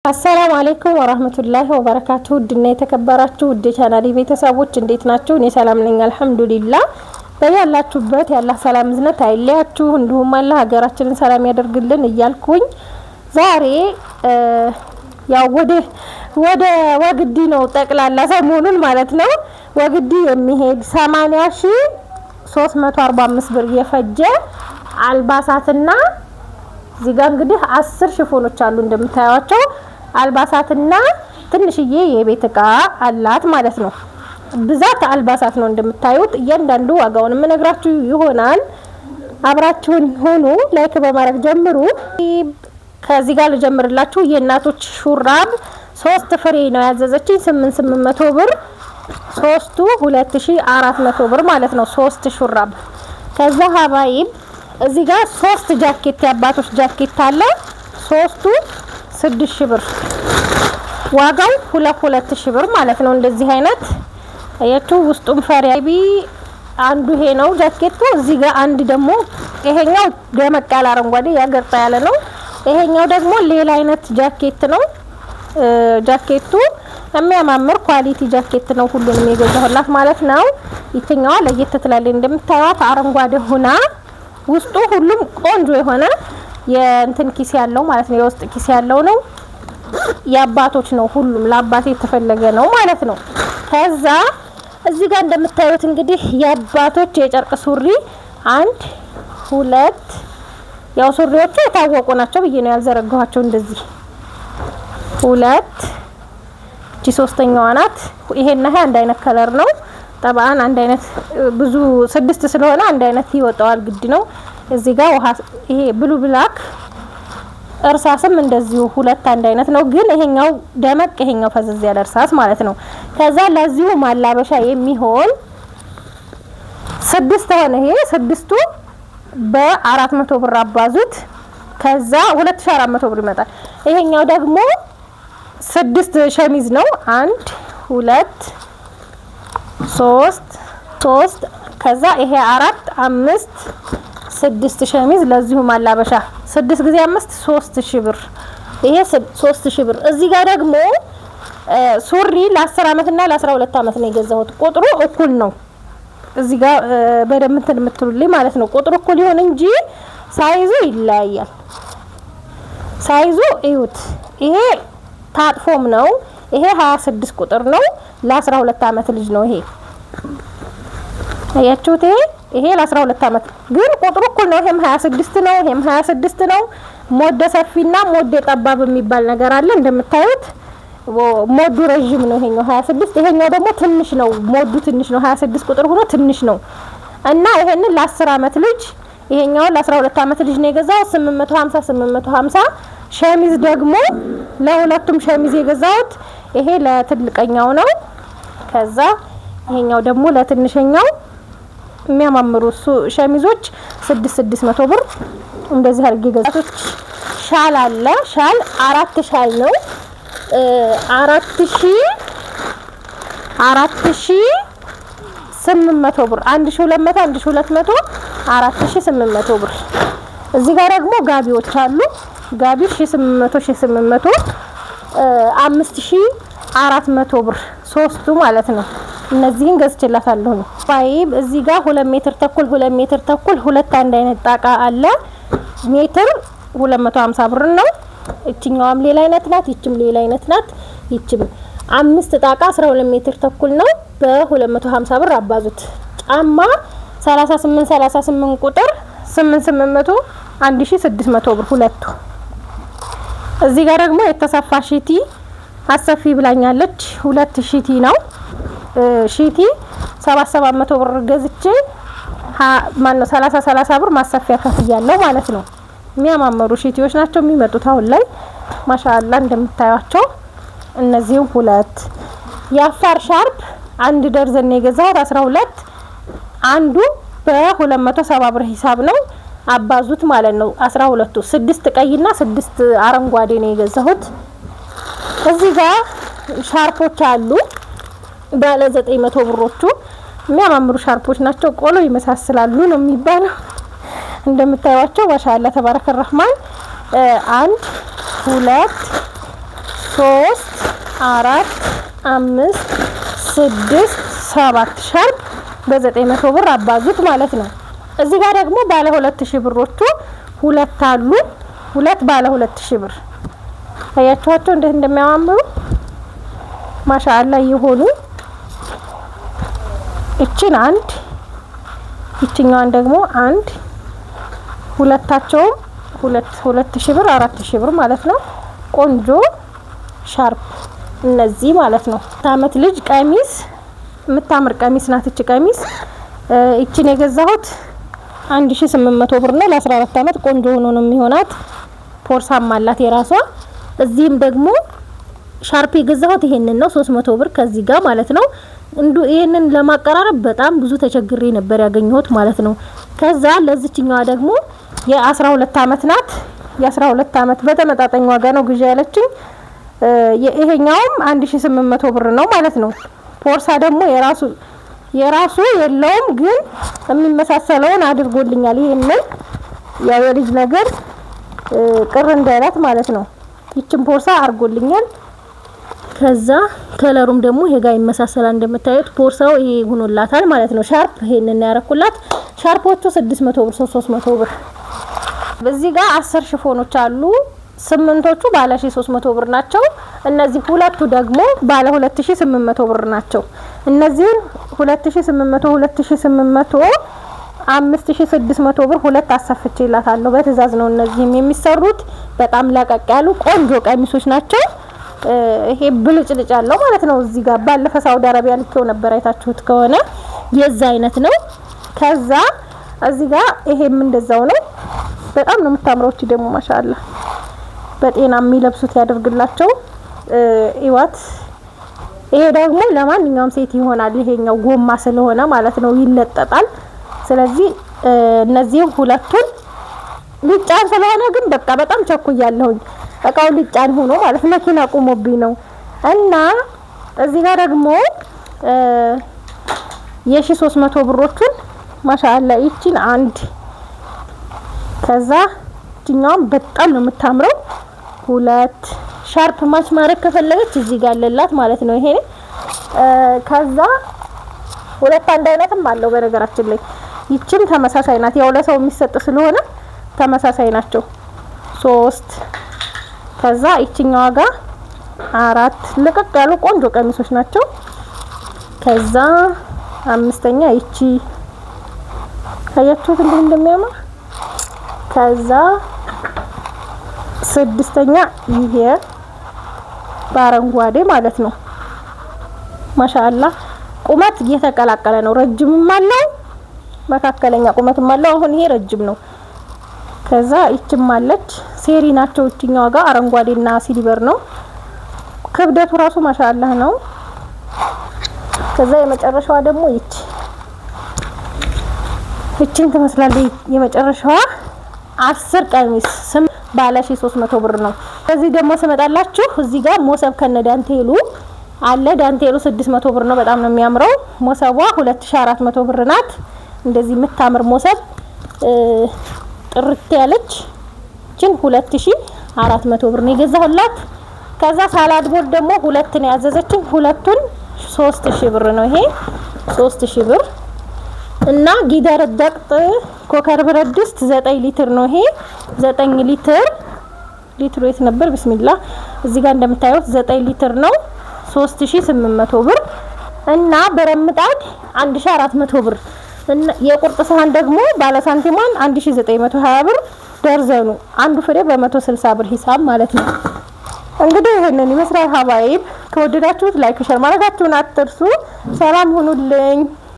السلام عليكم ورحمة الله وبركاته. الدنيا تكبراتو ودي ቻናሌ ቤተሰቦች እንዴት ናችሁ? እኔ ሰላም ነኝ አልহামዱሊላህ። በያላችሁበት ያላህ ሰላም ዝነት አይለያችሁ እንዲሁም አላህ ሀገራችንን ሰላም ያደርግልን እያልኩኝ ዛሬ ያው ወደ ወግዲ ነው ጠቅላላ ሰሞኑን ማለት ነው ወግዲ የሚሄድ 80345 ብር የፈጀ አልባሳትና እዚጋ እንግዲህ 10 ሽፎኖች አሉ እንደምታዩዋቸው አልባሳትና ትንሽዬ የቤት ዕቃ አላት ማለት ነው። ብዛት አልባሳት ነው እንደምታዩት እያንዳንዱ ዋጋውን ምነግራችሁ ይሆናል። አብራችሁን ሆኑ ላይክ በማድረግ ጀምሩ። ከዚህ ጋር ልጀምርላችሁ የእናቶች ሹራብ 3 ፍሬ ነው ያዘዘችኝ 8800 ብር 3ቱ 2400 ብር ማለት ነው 3 ሹራብ። ከዛ ሀባይብ እዚህ ጋር 3 ጃኬት ያባቶች ጃኬት አለ 3ቱ 6000 ብር ዋጋው 2000 ብር ማለት ነው። እንደዚህ አይነት አያችሁ ውስጡም ፈሪያቢ አንዱ ይሄ ነው ጃኬቱ። እዚህ ጋር አንድ ደግሞ ይሄኛው ደመቅ ያለ አረንጓዴ ያገርጣ ያለ ነው። ይሄኛው ደግሞ ሌላ አይነት ጃኬት ነው። ጃኬቱ የሚያማምር ኳሊቲ ጃኬት ነው። ሁሉንም የገዛሁላት ማለት ነው። ይተኛዋ ለየት ትላለች እንደምታዩት አረንጓዴ ሆና ውስጡ ሁሉም ቆንጆ የሆነ የእንትን ኪስ ያለው ማለት ነው። የውስጥ ኪስ ያለው ነው። ያባቶች ነው ሁሉም ለአባቴ የተፈለገ ነው ማለት ነው። ከዛ እዚህ ጋር እንደምታዩት እንግዲህ ያባቶች የጨርቅ ሱሪ 1 2 ያው ሱሪዎቹ የታወቁ ናቸው ብዬ ነው ያልዘረጋኋቸው እንደዚህ 2 እቺ ሶስተኛዋ ናት። ይሄና ይሄ አንድ አይነት ከለር ነው። طبعا አንድ አይነት ብዙ 6 ስለሆነ አንድ አይነት ይወጣዋል ግድ ነው። እዚህ ጋር ውሃ ይሄ ብሉ ብላክ እርሳስም እንደዚሁ ሁለት አንድ አይነት ነው። ግን ይሄኛው ደመቅ ይሄኛው ፈዘዝ ያለ እርሳስ ማለት ነው። ከዛ ለዚሁ ማላበሻ የሚሆን 6 ሆነ። ይሄ 6ቱ በ400 ብር አባዙት ከዛ 2400 ብር ይመጣል። ይሄኛው ደግሞ 6 ሸሚዝ ነው 1 2 3 ከዛ ይሄ 4 5 6 ሸሚዝ ለዚሁ ማላበሻ 6 ጊዜ 5 3000 ብር ይሄ 3000 ብር። እዚህ ጋር ደግሞ ሱሪ ለ10 አመት እና ለ12 አመት ነው የገዛሁት። ቁጥሩ እኩል ነው። እዚህ ጋር በደም የምትሉልኝ ማለት ነው። ቁጥሩ እኩል ይሆን እንጂ ሳይዙ ይለያያል። ሳይዙ እዩት። ይሄ ታጥፎም ነው። ይሄ 26 ቁጥር ነው ለ12 አመት ልጅ ነው። ይሄ አያችሁት? ይሄ ለ12 አመት ግን ቁጥሩ እኩል ነው። ይሄም 26 ነው፣ ይሄም 26 ነው። ሞደ ሰፊና ሞደ ጠባብ የሚባል ነገር አለ እንደምታዩት። ሞዱ ረጅም ነው ይሄኛው 26፣ ይሄኛው ደግሞ ትንሽ ነው። ሞዱ ትንሽ ነው 26 ቁጥር ሆኖ ትንሽ ነው። እና ይሄንን ለ10 አመት ልጅ ይሄኛው ለ12 አመት ልጅ ነው የገዛው 850 ሸሚዝ ደግሞ ለሁለቱም ሸሚዝ የገዛሁት ይሄ ለትልቀኛው ነው። ከዛ ይሄኛው ደግሞ ለትንሽኛው የሚያማምሩ ሸሚዞች 600 ብር እንደዚህ አድርጌ ገዛቶች። ሻል አለ ሻል 4 ሻል ነው 4800 ብር 1200 1200 4800 ብር። እዚህ ጋር ደግሞ ጋቢዎች አሉ። ጋቢ 1800 5400 ብር ሶስቱ ማለት ነው። እነዚህን ገዝቼላታለሁ። ፋይብ እዚህ ጋር 2 ሜትር ተኩል 2 ሜትር ተኩል ሁለት አንድ አይነት ጣቃ አለ። ሜትር 250 ብር ነው። እቺኛዋም ሌላ አይነት ናት፣ ይችም ሌላ አይነት ናት። ይችም 5 ጣቃ 12 ሜትር ተኩል ነው በ250 ብር አባዙት። ጫማ 38 ቁጥር 8800 1600 ብር ሁለቱ። እዚህ ጋር ደግሞ የተሰፋ ሺቲ አሰፊ ብላኛለች 2 ሺቲ ነው። ሺቲ 7700 ብር ገዝቼ ማነው 30 ብር ማሰፊያ ከፍያለሁ ማለት ነው። የሚያማምሩ ሺቲዎች ናቸው የሚመጡት አሁን ላይ ማሻአላ እንደምታዩቸው። እነዚህም 2 ያፋር ሻርፕ 1 ደርዘን የገዛሁት 12 አንዱ በ270 ብር ሂሳብ ነው አባዙት ማለት ነው። 12ቱ 6 ቀይና 6 አረንጓዴ ነው የገዛሁት። እዚህ ጋር ሻርፖች አሉ ባለ 900 ብሮቹ የሚያማምሩ ሻርፖች ናቸው። ቆሎ ይመሳሰላሉ ነው የሚባለው እንደምታዩቸው ማሻአላ ተባረከ الرحمن 1 2 3 4 5 6 7 ሻርፕ በ900 ብር አባዙት ማለት ነው። እዚህ ጋር ደግሞ ባለ 2000 ብሮቹ ሁለት አሉ። ሁለት ባለ 2000 ብር አያችኋቸው እንዴት እንደሚያማምሩ ማሻአላ ይሆኑ። እቺን አንድ እቺኛዋን ደግሞ አንድ ሁለታቸው 2000 ብር 4000 ብር ማለት ነው። ቆንጆ ሻርፕ እነዚህ ማለት ነው። ታመት ልጅ ቀሚስ የምታምር ቀሚስ ናት። እቺ ቀሚስ እቺን የገዛሁት 1800 ብር ነው። ለ14 አመት ቆንጆ ሆኖ ነው የሚሆናት። ፖርሳም አላት የራሷ። እዚህም ደግሞ ሻርፕ የገዛሁት ይሄንን ነው 300 ብር ከዚህ ጋር ማለት ነው። ይሄንን ለማቀራረብ በጣም ብዙ ተቸግሬ ነበር ያገኘሁት ማለት ነው። ከዛ ለዚህኛዋ ደግሞ የ12 አመት ናት። የ12 አመት በተመጣጣኝ ዋጋ ነው ግዢ ያለችኝ። ይሄኛውም 1800 ብር ነው ማለት ነው። ፖርሳ ደግሞ የራሱ የለውም ግን የሚመሳሰለውን አድርጎልኛል። ይሄንን ያው የልጅ ነገር ቅር እንዳይላት ማለት ነው። ይችን ፖርሳ አርጎልኛል። ከዛ ከለሩም ደግሞ ይሄ ጋር ይመሳሰላል። እንደምታዩት ፖርሳው ይሄ ሆኖላታል ማለት ነው። ሻርፕ ይሄንን ያረኩላት። ሻርፖቹ 600 ብር 300 ብር። በዚህ ጋር 10 ሽፎኖች አሉ። 8ቶቹ ባለ 1300 ብር ናቸው። እነዚህ ሁለቱ ደግሞ ባለ 2800 ብር ናቸው። እነዚህ 2800 2800 5600 ብር ሁለት አሰፍቼላታለሁ። በትዕዛዝ ነው እነዚህም የሚሰሩት። በጣም ለቀቅ ያሉ ቆንጆ ቀሚሶች ናቸው። ይሄ ብልጭልጭ ያለው ማለት ነው። እዚህ ጋር ባለፈ ሳውዲ አረቢያ ልኬው ነበር አይታችሁት ከሆነ የዛ አይነት ነው። ከዛ እዚህ ጋር ይሄም እንደዛው ነው። በጣም ነው የምታምረው። እቺ ደግሞ ማሻአላ በጤና የሚለብሱት ያደርግላቸው። ኢዋት ይሄ ደግሞ ለማንኛውም ሴት ይሆናል። ይሄኛው ጎማ ስለሆነ ማለት ነው ይለጠጣል። ስለዚህ እነዚህ ሁለቱን ልጫን ስለሆነ ግን በቃ በጣም ቸኩያለሁኝ። እቃው ልጫን ሆኖ ማለት መኪና ቆሞብኝ ነው። እና እዚህ ጋር ደግሞ የ1300 ብሮቹን ማሻአላ ይቺን አንድ ከዛ እኛም በጣም ነው የምታምረው። ሁለት ሻርፕ ማች ማረክ ከፈለገች እዚህ ጋር አለላት ማለት ነው። ይሄ ከዛ ሁለት አንድ አይነትም አለው በነገራችን ላይ። ይቺም ተመሳሳይ ናት። ያው ለሰው የሚሰጥ ስለሆነ ተመሳሳይ ናቸው። 3 ከዛ ይቺኛዋ ጋር 4 ለቀቅ ያሉ ቆንጆ ቀሚሶች ናቸው። ከዛ አምስተኛ ይቺ ታያችሁት እንዴት እንደሚያምር። ከዛ ስድስተኛ ይሄ ባረንጓዴ ማለት ነው። ማሻአላ ቁመት እየተቀላቀለ ነው። ረጅምም አለው መካከለኛ ቁመትም አለው። አሁን ይሄ ረጅም ነው። ከዛ ይችም አለች ሴሪ ናቸው። እቺኛው ጋር አረንጓዴና ሲልቨር ነው። ክብደቱ ራሱ ማሻአላ ነው። ከዛ የመጨረሻዋ ደግሞ ይቺን ትመስላለች። የመጨረሻዋ 10 ቀሚስ ባለ 300 ብር ነው። እዚህ ደግሞ ስመጣላችሁ እዚህ ጋር ሞሰብ ከነዳንቴሉ አለ። ዳንቴሉ 600 ብር ነው። በጣም ነው የሚያምረው። ሞሰቧ 2400 ብር ናት። እንደዚህ የምታምር ሞሰብ ጥርት ያለች ችን 2400 ብር ነው የገዛሁላት። ከዛ ሳላድ ቦል ደግሞ ሁለት ነው ያዘዘችኝ። ሁለቱን 3000 ብር ነው። ይሄ 3000 ብር እና ጊደር ደቅጥ ኮከር ብረት ድስት 9 ሊትር ነው። ይሄ 9 ሊትር ሊትሩ የት ነበር? ቢስሚላህ እዚህ ጋር እንደምታዩት 9 ሊትር ነው 3800 ብር እና በረምጣድ 1400 ብር እና የቁርጥ ሰሃን ደግሞ ባለ ሳንቲሟን 1920 ብር ደርዘኑ አንዱ ፍሬ በ160 ብር ሂሳብ ማለት ነው። እንግዲህ ይሄንን ይመስላል ሀባይብ። ከወደዳችሁት ላይክ ሼር ማድረጋችሁን አትርሱ። ሰላም ሁኑልኝ።